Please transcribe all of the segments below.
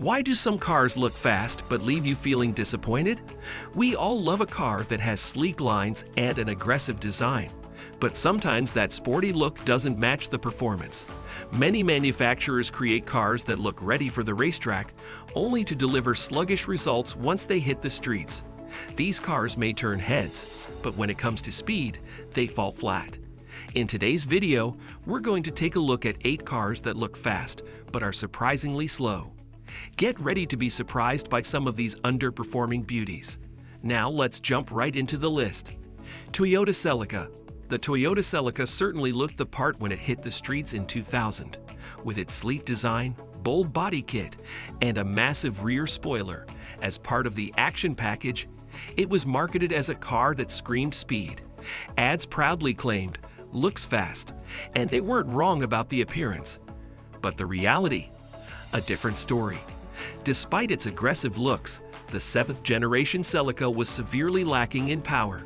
Why do some cars look fast but leave you feeling disappointed? We all love a car that has sleek lines and an aggressive design, but sometimes that sporty look doesn't match the performance. Many manufacturers create cars that look ready for the racetrack, only to deliver sluggish results once they hit the streets. These cars may turn heads, but when it comes to speed, they fall flat. In today's video, we're going to take a look at 8 cars that look fast, but are surprisingly slow. Get ready to be surprised by some of these underperforming beauties. Now let's jump right into the list. Toyota Celica. The Toyota Celica certainly looked the part when it hit the streets in 2000. With its sleek design, bold body kit, and a massive rear spoiler as part of the action package, it was marketed as a car that screamed speed. Ads proudly claimed, "Looks fast," and they weren't wrong about the appearance. But the reality? A different story. Despite its aggressive looks, the 7th generation Celica was severely lacking in power.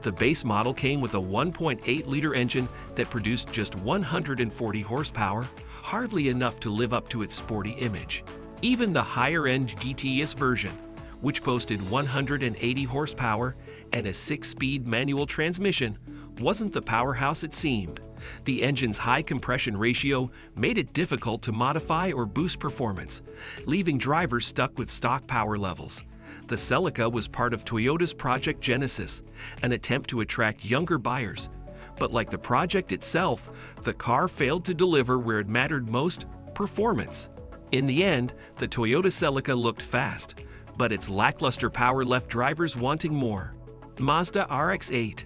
The base model came with a 1.8-liter engine that produced just 140 horsepower, hardly enough to live up to its sporty image. Even the higher-end GTS version, which boasted 180 horsepower and a 6-speed manual transmission, wasn't the powerhouse it seemed. The engine's high compression ratio made it difficult to modify or boost performance, leaving drivers stuck with stock power levels. The Celica was part of Toyota's Project Genesis, an attempt to attract younger buyers. But like the project itself, the car failed to deliver where it mattered most: performance. In the end, the Toyota Celica looked fast, but its lackluster power left drivers wanting more. Mazda RX-8.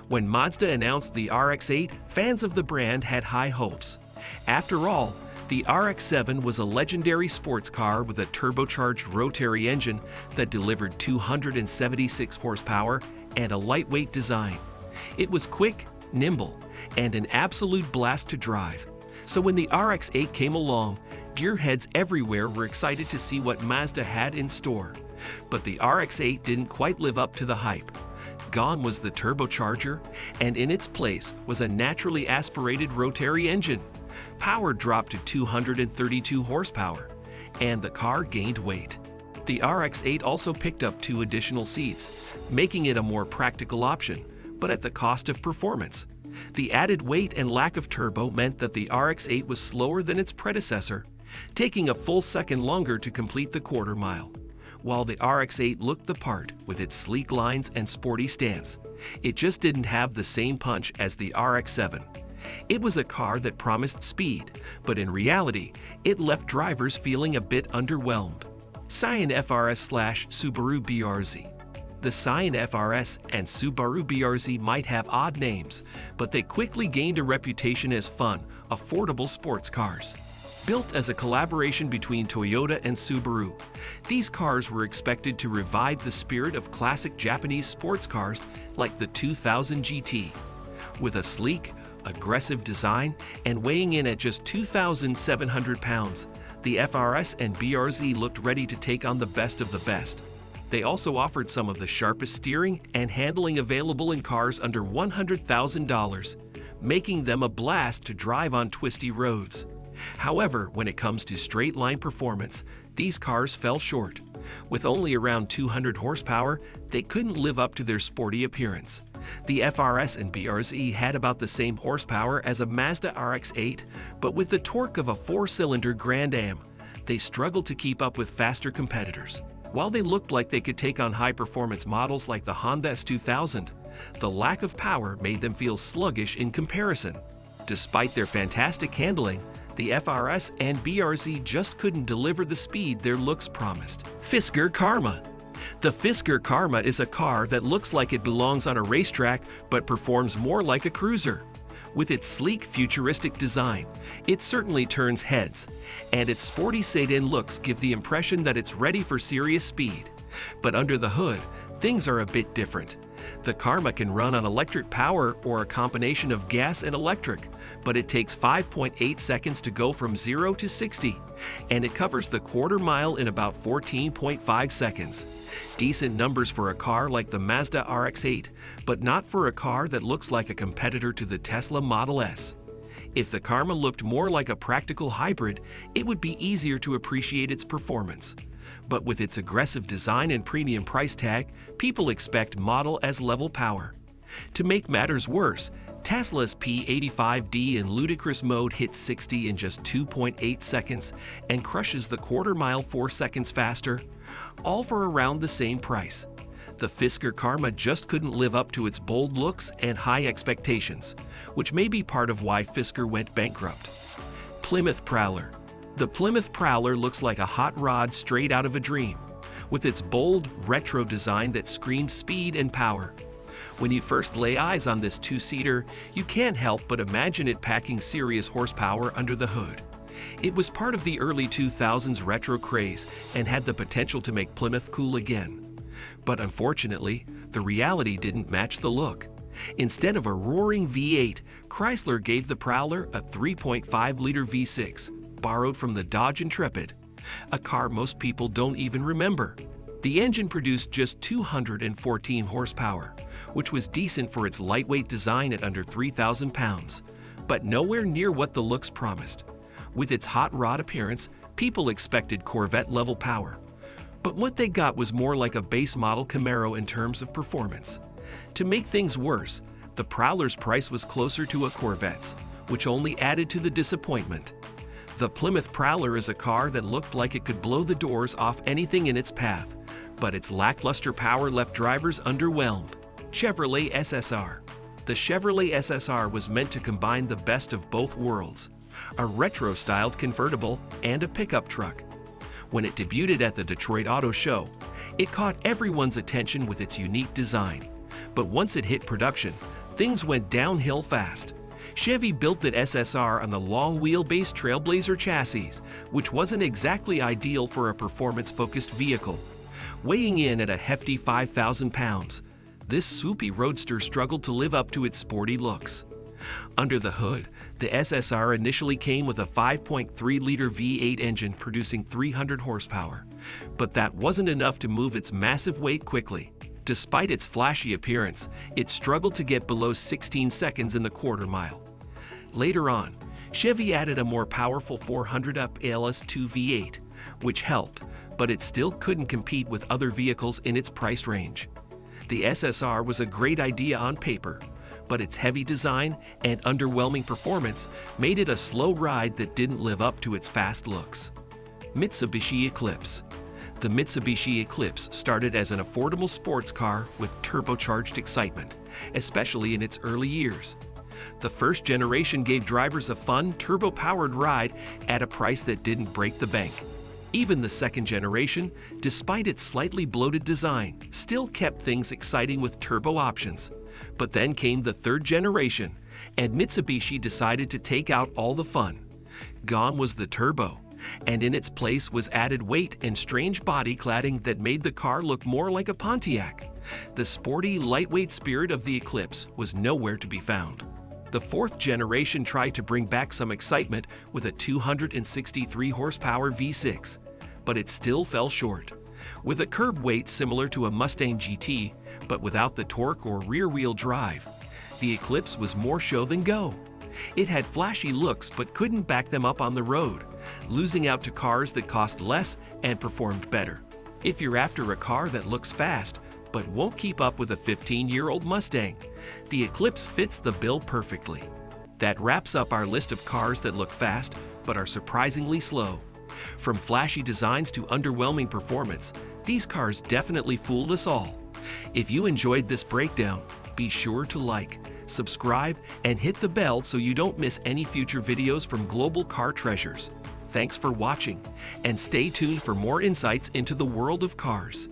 When Mazda announced the RX-8, fans of the brand had high hopes. After all, the RX-7 was a legendary sports car with a turbocharged rotary engine that delivered 276 horsepower and a lightweight design. It was quick, nimble, and an absolute blast to drive. So when the RX-8 came along, gearheads everywhere were excited to see what Mazda had in store. But the RX-8 didn't quite live up to the hype. Gone was the turbocharger, and in its place was a naturally aspirated rotary engine. Power dropped to 232 horsepower, and the car gained weight. The RX-8 also picked up 2 additional seats, making it a more practical option, but at the cost of performance. The added weight and lack of turbo meant that the RX-8 was slower than its predecessor, taking a full second longer to complete the quarter mile. While the RX-8 looked the part with its sleek lines and sporty stance, it just didn't have the same punch as the RX-7. It was a car that promised speed, but in reality, it left drivers feeling a bit underwhelmed. Scion FRS/Subaru BRZ. The Scion FRS and Subaru BRZ might have odd names, but they quickly gained a reputation as fun, affordable sports cars. Built as a collaboration between Toyota and Subaru, these cars were expected to revive the spirit of classic Japanese sports cars like the 2000 GT. With a sleek, aggressive design and weighing in at just 2,700 pounds, the FRS and BRZ looked ready to take on the best of the best. They also offered some of the sharpest steering and handling available in cars under $100,000, making them a blast to drive on twisty roads. However, when it comes to straight-line performance, these cars fell short. With only around 200 horsepower, they couldn't live up to their sporty appearance. The FRS and BRZ had about the same horsepower as a Mazda RX-8, but with the torque of a 4-cylinder Grand Am, they struggled to keep up with faster competitors. While they looked like they could take on high-performance models like the Honda S2000, the lack of power made them feel sluggish in comparison. Despite their fantastic handling, the FRS and BRZ just couldn't deliver the speed their looks promised. Fisker Karma. The Fisker Karma is a car that looks like it belongs on a racetrack but performs more like a cruiser. With its sleek, futuristic design, it certainly turns heads, and its sporty sedan looks give the impression that it's ready for serious speed. But under the hood, things are a bit different. The Karma can run on electric power or a combination of gas and electric, but it takes 5.8 seconds to go from 0 to 60, and it covers the quarter mile in about 14.5 seconds. Decent numbers for a car like the Mazda RX-8, but not for a car that looks like a competitor to the Tesla Model S. If the Karma looked more like a practical hybrid, it would be easier to appreciate its performance. But with its aggressive design and premium price tag, people expect model as level power. To make matters worse, Tesla's P85D in ludicrous mode hits 60 in just 2.8 seconds and crushes the quarter mile 4 seconds faster, all for around the same price. The Fisker Karma just couldn't live up to its bold looks and high expectations, which may be part of why Fisker went bankrupt. Plymouth Prowler. The Plymouth Prowler looks like a hot rod straight out of a dream, with its bold, retro design that screams speed and power. When you first lay eyes on this two-seater, you can't help but imagine it packing serious horsepower under the hood. It was part of the early 2000s retro craze and had the potential to make Plymouth cool again. But unfortunately, the reality didn't match the look. Instead of a roaring V8, Chrysler gave the Prowler a 3.5-liter V6, borrowed from the Dodge Intrepid, a car most people don't even remember. The engine produced just 214 horsepower, which was decent for its lightweight design at under 3,000 pounds, but nowhere near what the looks promised. With its hot rod appearance, people expected Corvette-level power, but what they got was more like a base model Camaro in terms of performance. To make things worse, the Prowler's price was closer to a Corvette's, which only added to the disappointment. The Plymouth Prowler is a car that looked like it could blow the doors off anything in its path, but its lackluster power left drivers underwhelmed. Chevrolet SSR. The Chevrolet SSR was meant to combine the best of both worlds, a retro-styled convertible and a pickup truck. When it debuted at the Detroit Auto Show, it caught everyone's attention with its unique design. But once it hit production, things went downhill fast. Chevy built the SSR on the long-wheelbase Trailblazer chassis, which wasn't exactly ideal for a performance-focused vehicle. Weighing in at a hefty 5,000 pounds, this swoopy roadster struggled to live up to its sporty looks. Under the hood, the SSR initially came with a 5.3-liter V8 engine producing 300 horsepower, but that wasn't enough to move its massive weight quickly. Despite its flashy appearance, it struggled to get below 16 seconds in the quarter mile. Later on, Chevy added a more powerful 400 up ALS2 V8, which helped, but it still couldn't compete with other vehicles in its price range. The SSR was a great idea on paper, but its heavy design and underwhelming performance made it a slow ride that didn't live up to its fast looks. Mitsubishi Eclipse. The Mitsubishi Eclipse started as an affordable sports car with turbocharged excitement, especially in its early years. The first generation gave drivers a fun, turbo-powered ride at a price that didn't break the bank. Even the second generation, despite its slightly bloated design, still kept things exciting with turbo options. But then came the third generation, and Mitsubishi decided to take out all the fun. Gone was the turbo, and in its place was added weight and strange body cladding that made the car look more like a Pontiac. The sporty, lightweight spirit of the Eclipse was nowhere to be found. The fourth generation tried to bring back some excitement with a 263 horsepower V6, but it still fell short. With a curb weight similar to a Mustang GT, but without the torque or rear-wheel drive, the Eclipse was more show than go. It had flashy looks but couldn't back them up on the road, losing out to cars that cost less and performed better. If you're after a car that looks fast but won't keep up with a 15-year-old Mustang, the Eclipse fits the bill perfectly. That wraps up our list of cars that look fast but are surprisingly slow. From flashy designs to underwhelming performance, these cars definitely fooled us all. If you enjoyed this breakdown, be sure to like, subscribe, and hit the bell so you don't miss any future videos from Global Car Treasures. Thanks for watching, and stay tuned for more insights into the world of cars.